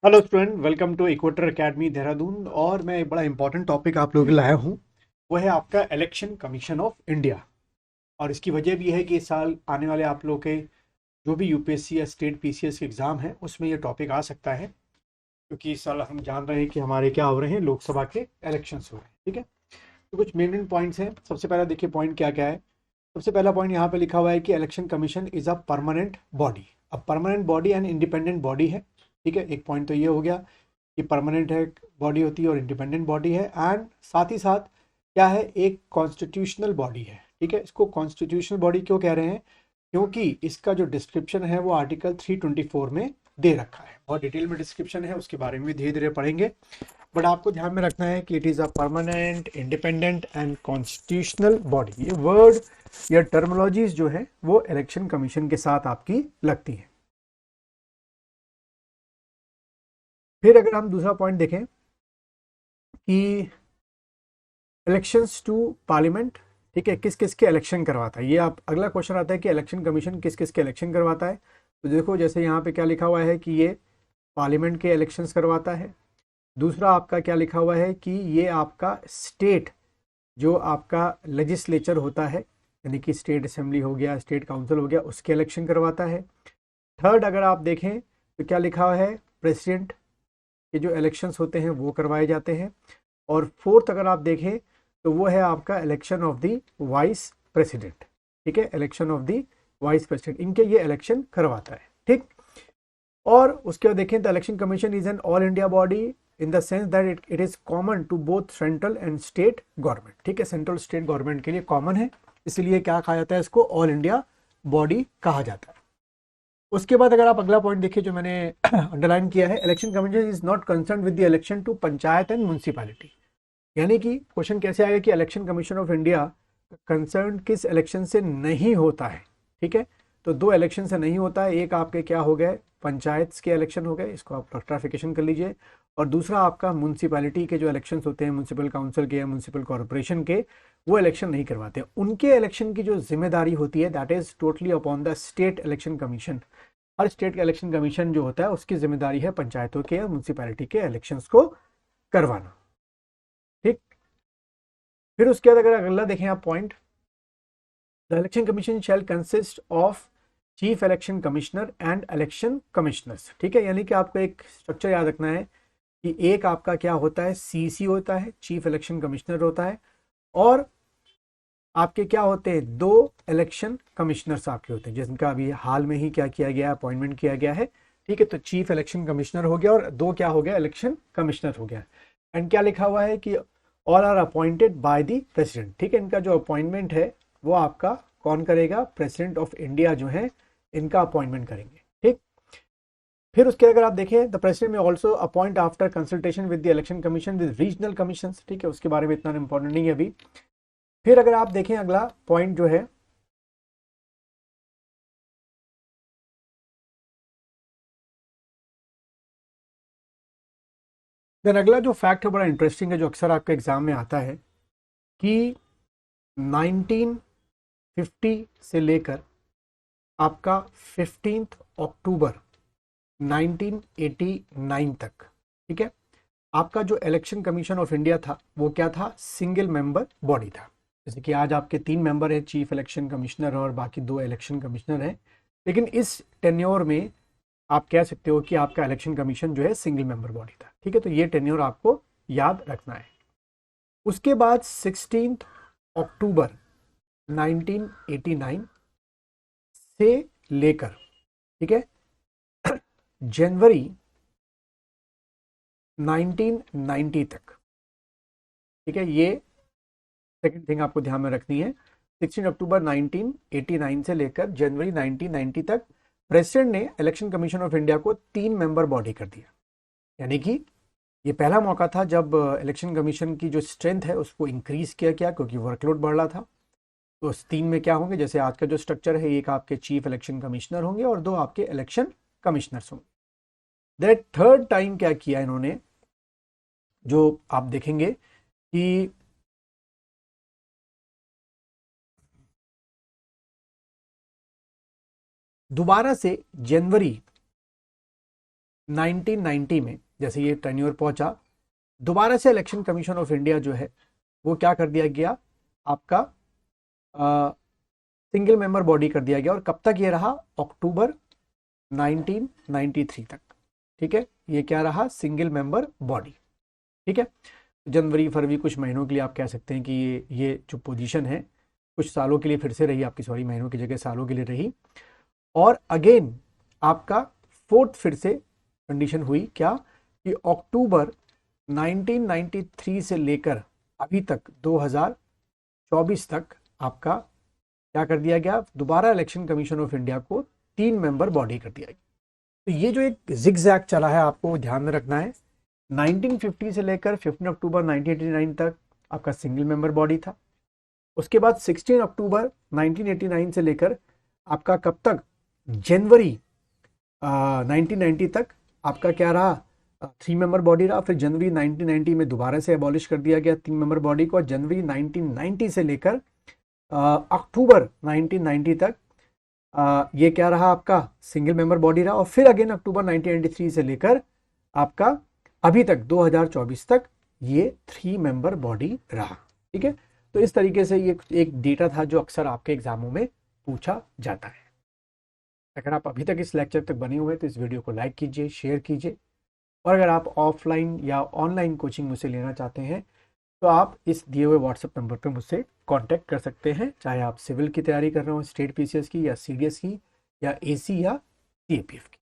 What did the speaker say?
Hello student, welcome to Equator academy Dehradun. और मैं एक बड़ा इंपॉर्टेंट टॉपिक आप लोगों के लिए लाया हूँ। वो है आपका इलेक्शन कमीशन ऑफ इंडिया। और इसकी वजह भी है कि इस साल आने वाले आप लोग के जो भी यूपीएससी या स्टेट पीसीएस के एग्जाम है उसमें ये टॉपिक आ सकता है, क्योंकि इस साल हम जान रहे हैं कि हमारे क्या हो रहे हैं, लोकसभा के इलेक्शंस हो रहे हैं। ठीक है, तो कुछ मेन पॉइंट्स हैं। सबसे पहला देखिए पॉइंट क्या क्या है। सबसे पहला पॉइंट यहाँ पे लिखा हुआ है कि election commission is a permanent body. अब permanent body and independent body है। ठीक है, एक पॉइंट तो ये हो गया कि परमानेंट है, बॉडी होती है, और इंडिपेंडेंट बॉडी है। एंड साथ ही साथ क्या है, एक कॉन्स्टिट्यूशनल बॉडी है। ठीक है, इसको कॉन्स्टिट्यूशनल बॉडी क्यों कह रहे हैं? क्योंकि इसका जो डिस्क्रिप्शन है वो आर्टिकल 324 में दे रखा है। बहुत डिटेल में डिस्क्रिप्शन है, उसके बारे में भी धीरे धीरे पढ़ेंगे। बट आपको ध्यान में रखना है कि it is a permanent, independent and constitutional body. ये वर्ड या टर्मिनोलॉजीज जो है वो इलेक्शन कमीशन के साथ आपकी लगती है। फिर अगर हम दूसरा पॉइंट देखें कि इलेक्शंस टू पार्लियामेंट, ठीक है, किस किस के इलेक्शन करवाता है। ये आप अगला क्वेश्चन आता है कि इलेक्शन कमीशन किस किस के इलेक्शन करवाता है। तो देखो, जैसे यहाँ पे क्या लिखा हुआ है कि ये पार्लियामेंट के इलेक्शंस करवाता है। दूसरा आपका क्या लिखा हुआ है कि ये आपका स्टेट, जो आपका लेजिस्लेचर होता है, यानी कि स्टेट असेंबली हो गया, स्टेट काउंसिल हो गया, उसके इलेक्शन करवाता है। थर्ड अगर आप देखें तो क्या लिखा हुआ है, प्रेसिडेंट के जो इलेक्शंस होते हैं वो करवाए जाते हैं। और फोर्थ अगर आप देखें तो वो है आपका election of the vice president. ठीक है, election of the vice president, इनके ये इलेक्शन करवाता है। ठीक। और उसके बाद देखें, the election commission is an all India body in the sense that it is common to both central and state government. ठीक है, सेंट्रल स्टेट गवर्नमेंट के लिए कॉमन है, इसलिए क्या कहा जाता है, इसको ऑल इंडिया बॉडी कहा जाता है। उसके बाद अगर आप अगला पॉइंट देखिए जो मैंने अंडरलाइन किया है, election commission is not concern with the election to panchayat and municipality. यानी कि क्वेश्चन कैसे आएगा कि election commission of India concern किस इलेक्शन से नहीं होता है। ठीक है, तो दो इलेक्शन से नहीं होता है। एक आपके क्या हो गए, पंचायत के इलेक्शन हो गए, इसको आप क्लैरिफिकेशन कर लीजिए। और दूसरा आपका म्यूनसिपैलिटी के जो इलेक्शंस होते हैं, म्यूनसिपल काउंसिल के या म्यूनसिपल कॉरपोरेशन के, वो इलेक्शन नहीं करवाते। उनके इलेक्शन की जो जिम्मेदारी होती है that is totally upon the state election commission. Her state का इलेक्शन कमीशन जो होता है उसकी जिम्मेदारी है पंचायतों के या म्यूनसिपैलिटी के इलेक्शंस को करवाना। ठीक। फिर उसके बाद अगर अगला देखें आप point, the election commission shell consist of chief election commissioner and election commissioners. ठीक है, यानी कि आपको एक स्ट्रक्चर याद रखना है कि एक आपका क्या होता है, सीसी होता है, चीफ इलेक्शन कमिश्नर होता है। और आपके क्या होते हैं, दो इलेक्शन कमिश्नर्स आपके होते हैं, जिनका अभी हाल में ही क्या किया गया है, अपॉइंटमेंट किया गया है। ठीक है, तो चीफ इलेक्शन कमिश्नर हो गया और दो क्या हो गया, इलेक्शन कमिश्नर हो गया। एंड क्या लिखा हुआ है कि all are appointed by the president. ठीक है, इनका जो अपॉइंटमेंट है वो आपका कौन करेगा, प्रेसिडेंट ऑफ इंडिया जो है इनका अपॉइंटमेंट करेंगे। ठीक। फिर उसके अगर आप देखें, the president may also appoint after consultation with the election commission with regional commission. ठीक है, उसके बारे में इतना इंपॉर्टेंट नहीं है अभी। फिर अगर आप देखें अगला पॉइंट जो है, देन अगला जो फैक्ट है बड़ा इंटरेस्टिंग है, जो अक्सर आपके एग्जाम में आता है कि 1950 से लेकर आपका 15 अक्टूबर 1989 तक, ठीक है, आपका जो इलेक्शन कमीशन ऑफ इंडिया था वो क्या था, सिंगल मेंबर बॉडी था। जैसे कि आज आपके तीन मेंबर हैं, चीफ इलेक्शन कमिश्नर और बाकी दो इलेक्शन कमिश्नर हैं। लेकिन इस टेन्योर में आप कह सकते हो कि आपका इलेक्शन कमीशन जो है सिंगल मेंबर बॉडी था। ठीक है, तो ये टेन्योर आपको याद रखना है। उसके बाद 16 अक्टूबर 1989 से लेकर, ठीक है, जनवरी 1990 तक, ठीक है, ये सेकंड थिंग आपको ध्यान में रखनी है। 16 अक्टूबर 1989 से लेकर जनवरी 1990 तक प्रेसिडेंट ने इलेक्शन कमीशन ऑफ इंडिया को तीन मेंबर बॉडी कर दिया। यानी कि ये पहला मौका था जब इलेक्शन कमीशन की जो स्ट्रेंथ है उसको इंक्रीज किया गया, क्योंकि वर्कलोड बढ़ रहा था। तो उस तीन में क्या होंगे, जैसे आज का जो स्ट्रक्चर है, एक आपके चीफ इलेक्शन कमिश्नर होंगे और दो आपके इलेक्शन कमिश्नर्स होंगे। दैट थर्ड टाइम क्या किया इन्होंने, जो आप देखेंगे कि दोबारा से जनवरी 1990 में जैसे ये टेन्योर पहुंचा, दोबारा से इलेक्शन कमीशन ऑफ इंडिया जो है वो क्या कर दिया गया, आपका सिंगल मेंबर बॉडी कर दिया गया। और कब तक ये रहा, अक्टूबर 1993 तक। ठीक है, ये क्या रहा, सिंगल मेंबर बॉडी। ठीक है, जनवरी फरवरी कुछ महीनों के लिए आप कह सकते हैं कि ये जो पोजीशन है कुछ सालों के लिए फिर से रही आपकी, सॉरी महीनों की जगह सालों के लिए रही। और अगेन आपका फोर्थ फिर से कंडीशन हुई क्या, कि अक्टूबर 1993 से लेकर अभी तक 2024 तक आपका क्या कर दिया गया, दोबारा इलेक्शन कमीशन ऑफ इंडिया को 3 मेंबर बॉडी कर दिया गया। तो ये जो एक जिगजैग चला है आपको ध्यान में रखना है। 1950 से लेकर 15 अक्टूबर 1989 तक आपका सिंगल मेंबर बॉडी था। उसके बाद 16 अक्टूबर 1989 से लेकर आपका कब तक, जनवरी 1990 तक आपका क्या रहा, 3 मेंबर बॉडी रहा। फिर जनवरी 1990 में दोबारा से एबॉलिश कर दिया गया 3 मेंबर बॉडी को। जनवरी 1990 से लेकर अक्टूबर 1990 तक ये क्या रहा, आपका सिंगल मेंबर बॉडी रहा। और फिर अगेन अक्टूबर 1993 से लेकर आपका अभी तक 2024 तक ये 3 मेंबर बॉडी रहा। ठीक है, तो इस तरीके से ये एक डेटा था जो अक्सर आपके एग्जामों में पूछा जाता है। अगर आप अभी तक इस लेक्चर तक बने हुए हैं तो इस वीडियो को लाइक कीजिए, शेयर कीजिए। और अगर आप ऑफलाइन या ऑनलाइन कोचिंग मुझसे लेना चाहते हैं तो आप इस दिए हुए व्हाट्सएप नंबर पर मुझसे कांटेक्ट कर सकते हैं, चाहे आप सिविल की तैयारी कर रहे हो, स्टेट पीसीएस की या सीडीएस की या एसी या सीएपीएफ की।